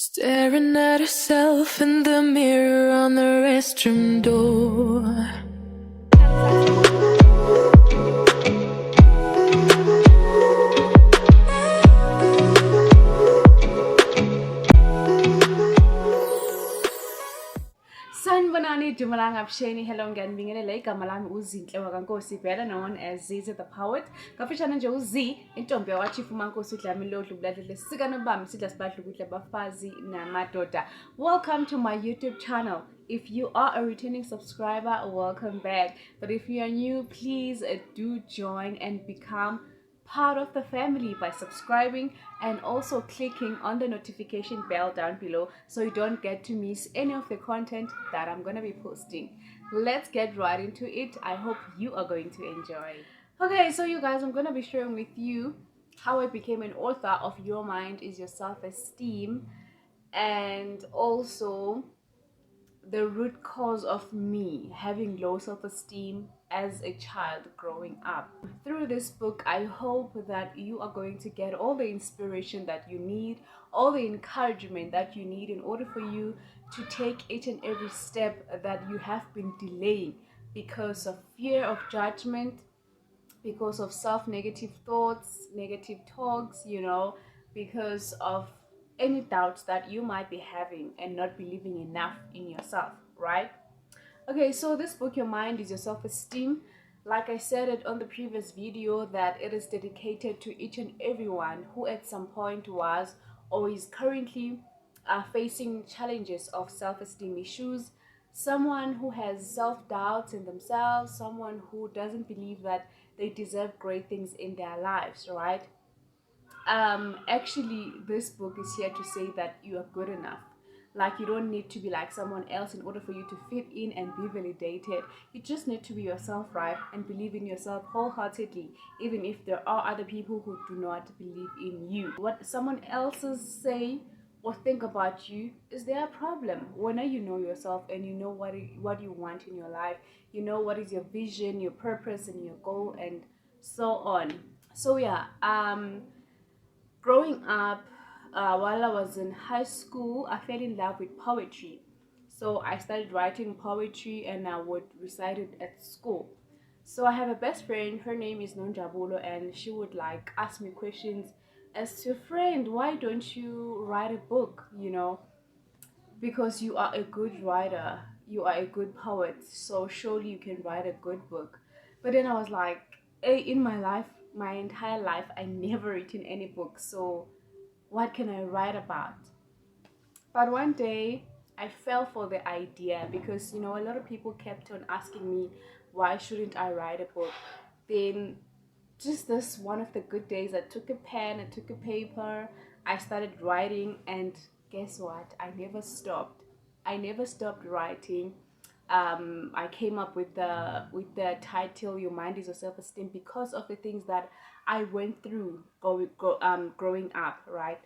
Staring at herself in the mirror on the restroom door. Sanibonani, Dumalanga Absheni, hello nganibingele la igama lami uZinhle wakankosi, better known as Zizi the Poet. Kafishane nje uZ, intombi yakwaChief uMankosi uDlamini lodlu buladle sikana bami sidla sibadla ukudla abafazi namadoda. Welcome to my YouTube channel. If you are a returning subscriber, welcome back. But if you are new, please do join and become part of the family by subscribing and also clicking on the notification bell down below so you don't get to miss any of the content that I'm gonna be posting. Let's get right into it. I hope you are going to enjoy. Okay, so you guys, I'm gonna be sharing with you how I became an author of Your Mind is Your Self-Esteem, and also the root cause of me having low self-esteem as a child growing up. Through this book, I hope that you are going to get all the inspiration that you need, all the encouragement that you need in order for you to take each and every step that you have been delaying because of fear of judgment, because of self-negative thoughts, negative talks, because of any doubts that you might be having and not believing enough in yourself, right? Okay, so this book, Your Mind is Your Self-Esteem, like I said it on the previous video, that it is dedicated to each and everyone who at some point was or is currently facing challenges of self-esteem issues, someone who has self-doubts in themselves, someone who doesn't believe that they deserve great things in their lives, right? Actually, this book is here to say that you are good enough. Like, you don't need to be like someone else in order for you to fit in and be validated. You just need to be yourself, right? And believe in yourself wholeheartedly, even if there are other people who do not believe in you. What someone else's say or think about you is their problem. When you know yourself and you know what you want in your life, you know what is your vision, your purpose, and your goal, and so on. So yeah, growing up, while I was in high school, I fell in love with poetry. So I started writing poetry and I would recite it at school. So I have a best friend, her name is Nonjabulo, and she would like ask me questions as to, friend, why don't you write a book? Because you are a good writer, you are a good poet, so surely you can write a good book. But then I was like, hey, in my life, my entire life, I never written any book, so what can I write about? But one day I fell for the idea because, a lot of people kept on asking me, why shouldn't I write a book? Then, just this one of the good days, I took a pen, I took a paper, I started writing, and guess what? I never stopped writing. I came up with the title "Your Mind is Your Self-Esteem" because of the things that I went through growing up, right?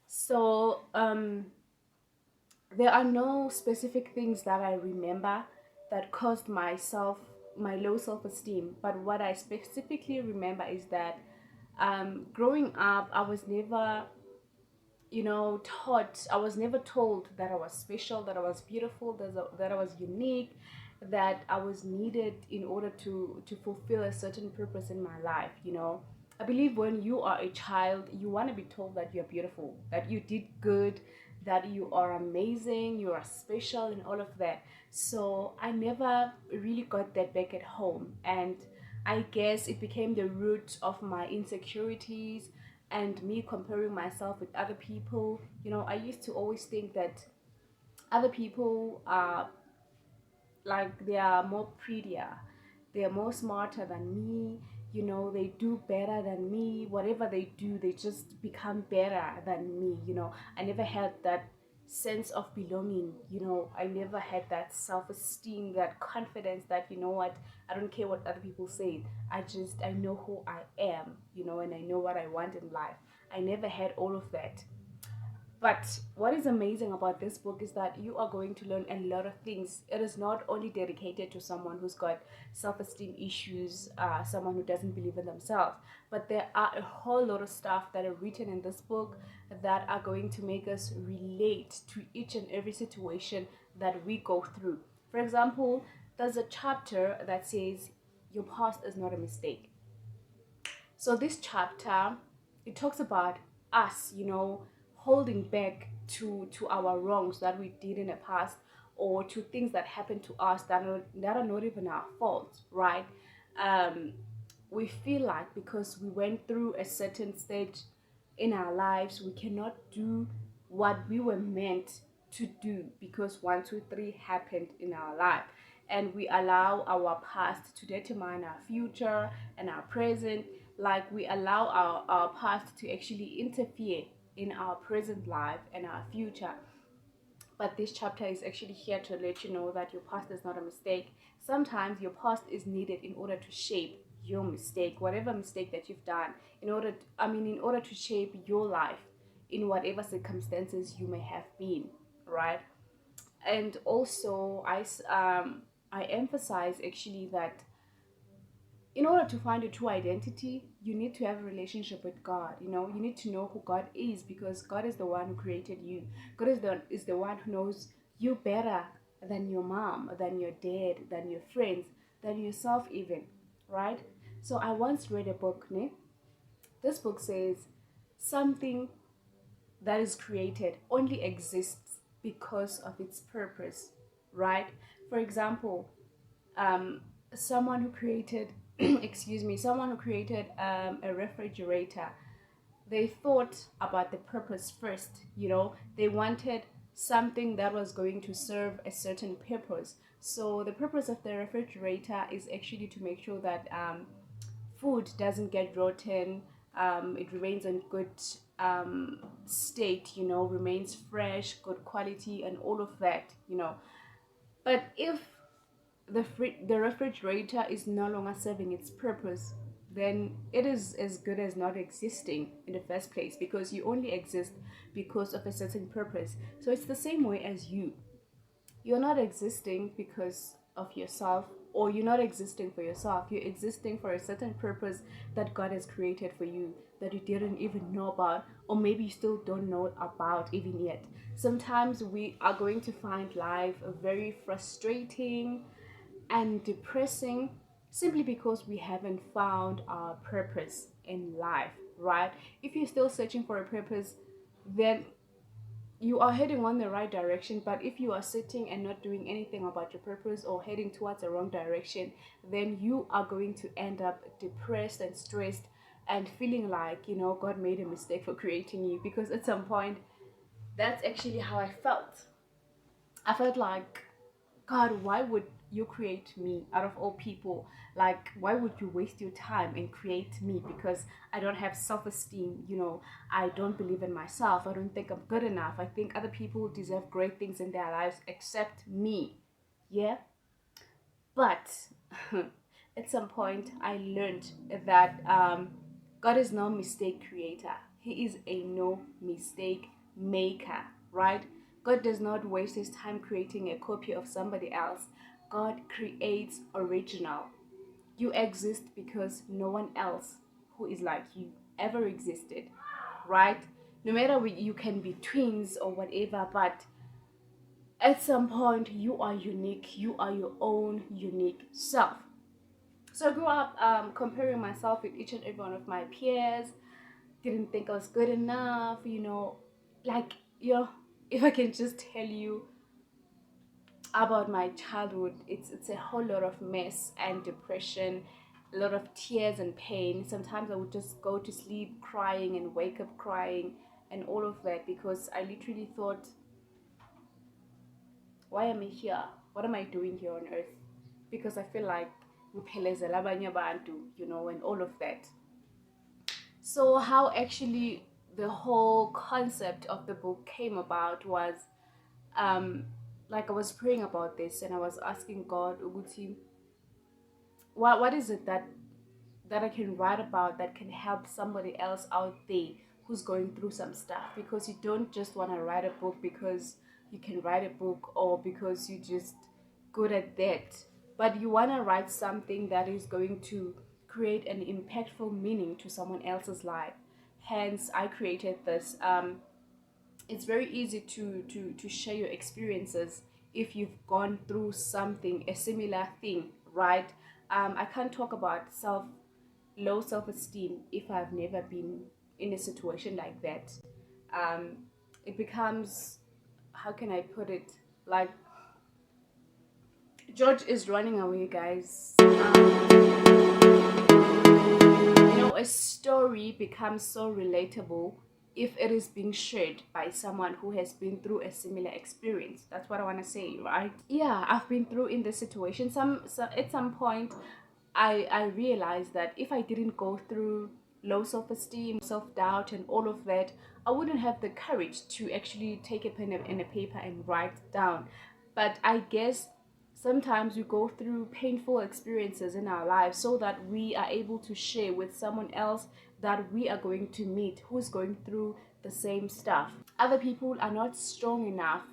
So there are no specific things that I remember that caused my low self-esteem. But what I specifically remember is that growing up, I was never, taught. I was never told that I was special, that I was beautiful, that I was unique, that I was needed in order to fulfill a certain purpose in my life. I believe when you are a child, you want to be told that you're beautiful, that you did good, that you are amazing, you are special, and all of that. So I never really got that back at home, and I guess it became the root of my insecurities and me comparing myself with other people. I used to always think that other people are like, they are more prettier, they are more smarter than me, they do better than me. Whatever they do, they just become better than me. I never had that sense of belonging. I never had that self-esteem, that confidence that, what, I don't care what other people say, I know who I am, and I know what I want in life. I never had all of that. But what is amazing about this book is that you are going to learn a lot of things. It is not only dedicated to someone who's got self-esteem issues, someone who doesn't believe in themselves, but there are a whole lot of stuff that are written in this book that are going to make us relate to each and every situation that we go through. For example, there's a chapter that says your past is not a mistake. So this chapter, it talks about us, holding back to our wrongs that we did in the past, or to things that happened to us that are not even our fault, right? Um, we feel like because we went through a certain stage in our lives, we cannot do what we were meant to do because one, two, three happened in our life. And we allow our past to determine our future and our present. Like we allow our past to actually interfere in our present life and our future. But this chapter is actually here to let you know that your past is not a mistake. Sometimes your past is needed in order to shape your mistake, whatever mistake that you've done, in order to shape your life in whatever circumstances you may have been, right? And also, I emphasize actually that in order to find your true identity, you need to have a relationship with God. You need to know who God is, because God is the one who created you. God is the one who knows you better than your mom, than your dad, than your friends, than yourself even, right? So I once read a book, ne? This book says something that is created only exists because of its purpose, right? For example, um, someone who created someone who created a refrigerator, they thought about the purpose first. They wanted something that was going to serve a certain purpose. So the purpose of the refrigerator is actually to make sure that food doesn't get rotten, it remains in good state, remains fresh, good quality, and all of that. But if the refrigerator is no longer serving its purpose, then it is as good as not existing in the first place, because you only exist because of a certain purpose. So it's the same way as you're not existing because of yourself, or you're not existing for yourself. You're existing for a certain purpose that God has created for you, that you didn't even know about, or maybe you still don't know about even yet. Sometimes we are going to find life very frustrating and depressing, simply because we haven't found our purpose in life, right? If you're still searching for a purpose, then you are heading on the right direction. But if you are sitting and not doing anything about your purpose, or heading towards the wrong direction, then you are going to end up depressed and stressed, and feeling like God made a mistake for creating you. Because at some point, that's actually how I felt like, God, why would you create me out of all people? Like, why would you waste your time and create me? Because I don't have self esteem, I don't believe in myself. I don't think I'm good enough. I think other people deserve great things in their lives except me. Yeah? But at some point, I learned that God is no mistake creator. He is a no mistake maker, right? God does not waste his time creating a copy of somebody else. God creates original. You exist because no one else who is like you ever existed, right? No matter what, you can be twins or whatever, but at some point you are unique. You are your own unique self. So I grew up comparing myself with each and every one of my peers. Didn't think I was good enough, like, if I can just tell you about my childhood, it's a whole lot of mess and depression, a lot of tears and pain. Sometimes I would just go to sleep crying and wake up crying and all of that, because I literally thought, why am I here? What am I doing here on earth? Because I feel like ngiphelezela abanye abantu, and all of that. So how actually the whole concept of the book came about was, like, I was praying about this, and I was asking God, Uguti, what is it that I can write about that can help somebody else out there who's going through some stuff, because you don't just want to write a book because you can write a book or because you're just good at that, but you want to write something that is going to create an impactful meaning to someone else's life. Hence I created this. It's very easy to share your experiences if you've gone through something, a similar thing, right? I can't talk about low self-esteem if I've never been in a situation like that. um, it becomes, how can I put it, like, George is running away, guys. A story becomes so relatable if it is being shared by someone who has been through a similar experience. That's what I want to say, right? Yeah, I've been through in this situation. At some point, I realized that if I didn't go through low self-esteem, self-doubt, and all of that, I wouldn't have the courage to actually take a pen and a paper and write down. But I guess sometimes we go through painful experiences in our lives so that we are able to share with someone else that we are going to meet who's going through the same stuff. Other people are not strong enough,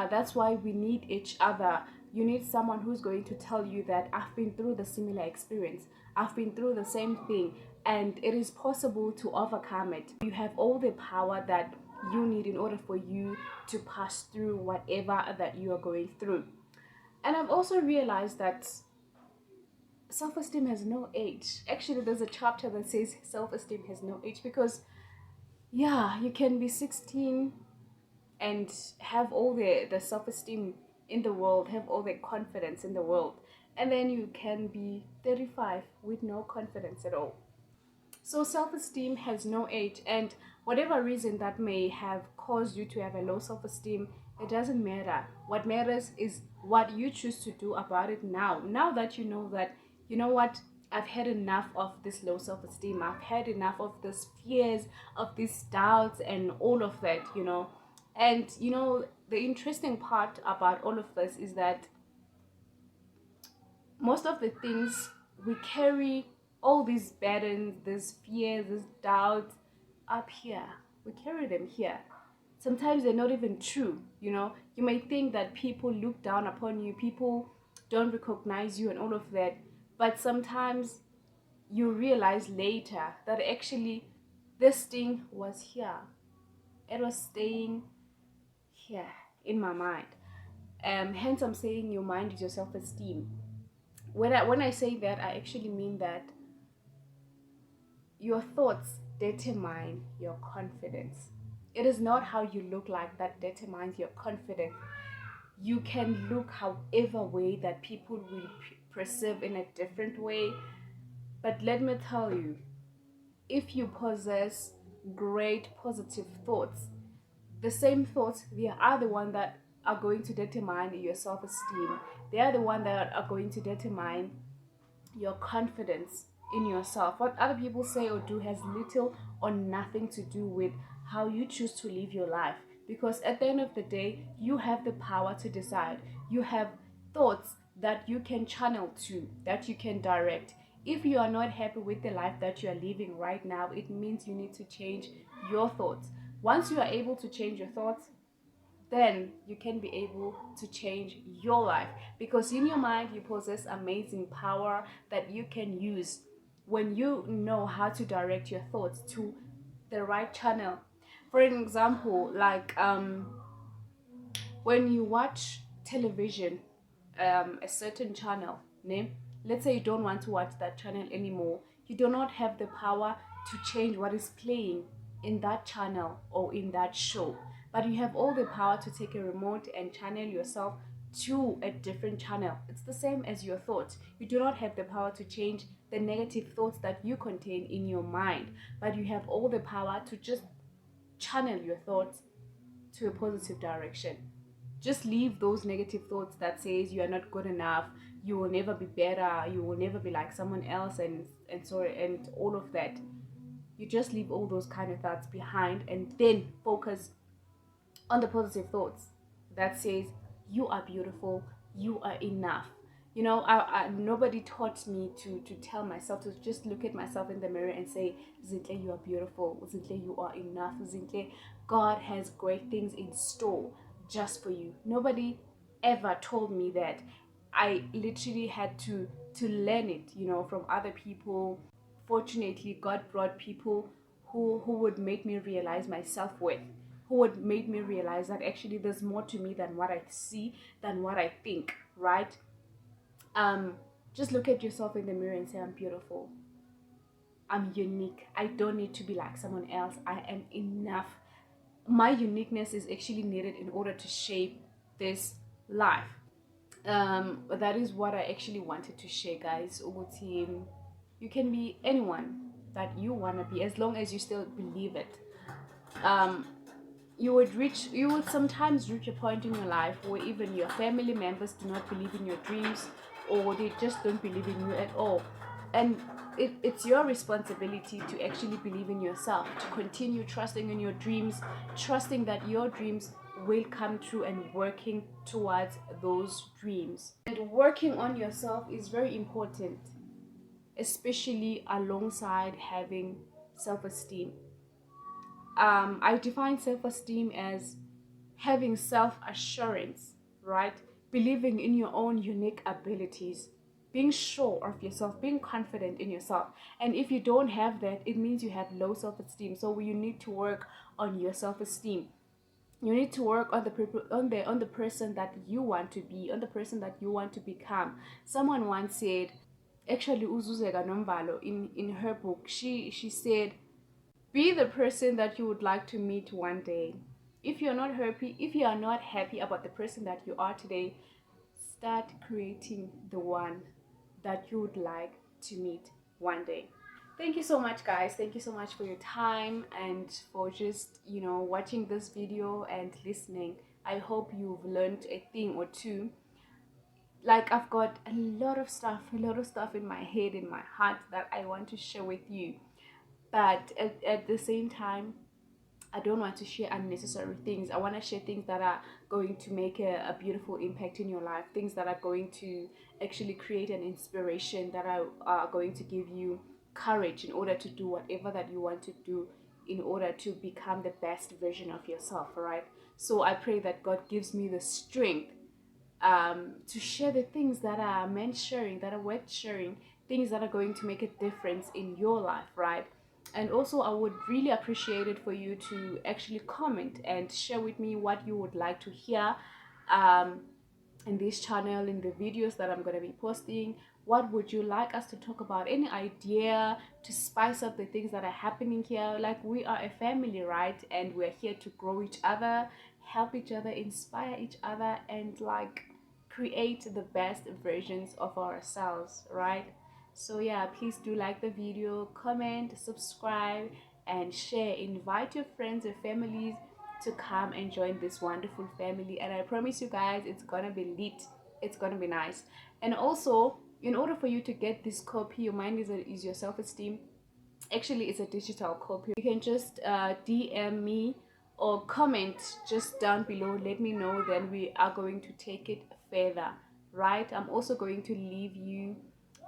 that's why we need each other. You need someone who's going to tell you that I've been through the similar experience, I've been through the same thing, and it is possible to overcome it. You have all the power that you need in order for you to pass through whatever that you are going through. And I've also realized that self-esteem has no age. Actually, there's a chapter that says self-esteem has no age, because yeah, you can be 16 and have all the self-esteem in the world, have all the confidence in the world, and then you can be 35 with no confidence at all. So self-esteem has no age, and whatever reason that may have caused you to have a low self-esteem, it doesn't matter. What matters is what you choose to do about it now. Now that you know that, you know what, I've had enough of this low self-esteem. I've had enough of these fears, of these doubts, and all of that. And the interesting part about all of this is that most of the things we carry, all these burdens, these fears, these doubts, up here. We carry them here. Sometimes they're not even true. You may think that people look down upon you, people don't recognize you, and all of that. But sometimes you realize later that actually this thing was here. It was staying here in my mind. Hence, I'm saying your mind is your self-esteem. When I say that, I actually mean that your thoughts determine your confidence. It is not how you look like that determines your confidence. You can look however way that people will perceive in a different way. But let me tell you, if you possess great positive thoughts, the same thoughts, they are the one that are going to determine your self-esteem. They are the one that are going to determine your confidence in yourself. What other people say or do has little or nothing to do with how you choose to live your life, because at the end of the day, you have the power to decide. You have thoughts that you can channel to, that you can direct. If you are not happy with the life that you are living right now, it means you need to change your thoughts. Once you are able to change your thoughts, then you can be able to change your life, because in your mind you possess amazing power that you can use when you know how to direct your thoughts to the right channel. For an example, like when you watch television, a certain channel, name, let's say you don't want to watch that channel anymore, you do not have the power to change what is playing in that channel or in that show, but you have all the power to take a remote and channel yourself to a different channel. It's the same as your thoughts. You do not have the power to change the negative thoughts that you contain in your mind, but you have all the power to just channel your thoughts to a positive direction. Just leave those negative thoughts that says you are not good enough, you will never be better, you will never be like someone else, and all of that. You just leave all those kind of thoughts behind, and then focus on the positive thoughts that says you are beautiful, you are enough, You know, nobody taught me to tell myself to just look at myself in the mirror and say, Zinhle, you are beautiful. Zinhle, you are enough. Zinhle, God has great things in store just for you. Nobody ever told me that. I literally had to learn it, you know, from other people. Fortunately, God brought people who would make me realize my self-worth, who would make me realize that actually there's more to me than what I see, than what I think, right? um just look at yourself in the mirror and say, I'm beautiful, I'm unique, I don't need to be like someone else, I am enough. My uniqueness is actually needed in order to shape this life. That is what I actually wanted to share, guys. Ukuthi, you can be anyone that you want to be as long as you still believe it. um you would sometimes reach a point in your life where even your family members do not believe in your dreams, or they just don't believe in you at all. And it's your responsibility to actually believe in yourself, to continue trusting in your dreams, trusting that your dreams will come true, and working towards those dreams. And working on yourself is very important, especially alongside having self-esteem. I define self-esteem as having self-assurance, right? Believing in your own unique abilities, being sure of yourself, being confident in yourself. And if you don't have that, it means you have low self-esteem. So you need to work on your self-esteem. You need to work on the person that you want to be, on the person that you want to become. Someone once said, actually uZuzeka Nombalo, in her book, she said, be the person that you would like to meet one day. If you're not happy, if you are not happy about the person that you are today, start creating the one that you would like to meet one day. Thank you so much, guys. Thank you so much for your time and for just, you know, watching this video and listening. I hope you've learned a thing or two. Like, I've got a lot of stuff in my head, in my heart, that I want to share with you. But at the same time, I don't want to share unnecessary things. I want to share things that are going to make a beautiful impact in your life, things that are going to actually create an inspiration, that are going to give you courage in order to do whatever that you want to do, in order to become the best version of yourself, right? So I pray that God gives me the strength to share the things that are meant sharing, that are worth sharing, things that are going to make a difference in your life, right? And also, I would really appreciate it for you to actually comment and share with me what you would like to hear um, in this channel, in the videos that I'm going to be posting. What would you like us to talk about? Any idea to spice up the things that are happening here? Like, we are a family, right? And we're here to grow each other, help each other, inspire each other, and like create the best versions of ourselves, right? So yeah, please do like the video, comment, subscribe, and share. Invite your friends, your families to come and join this wonderful family. And I promise you guys, it's gonna be lit. It's gonna be nice. And also, in order for you to get this copy, your mind is your self-esteem. Actually, it's a digital copy. You can just DM me or comment just down below. Let me know. Then we are going to take it further, right? I'm also going to leave you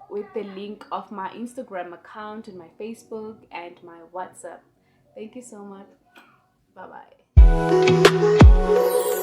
with the link of my Instagram account and my Facebook and my WhatsApp. Thank you so much. Bye bye.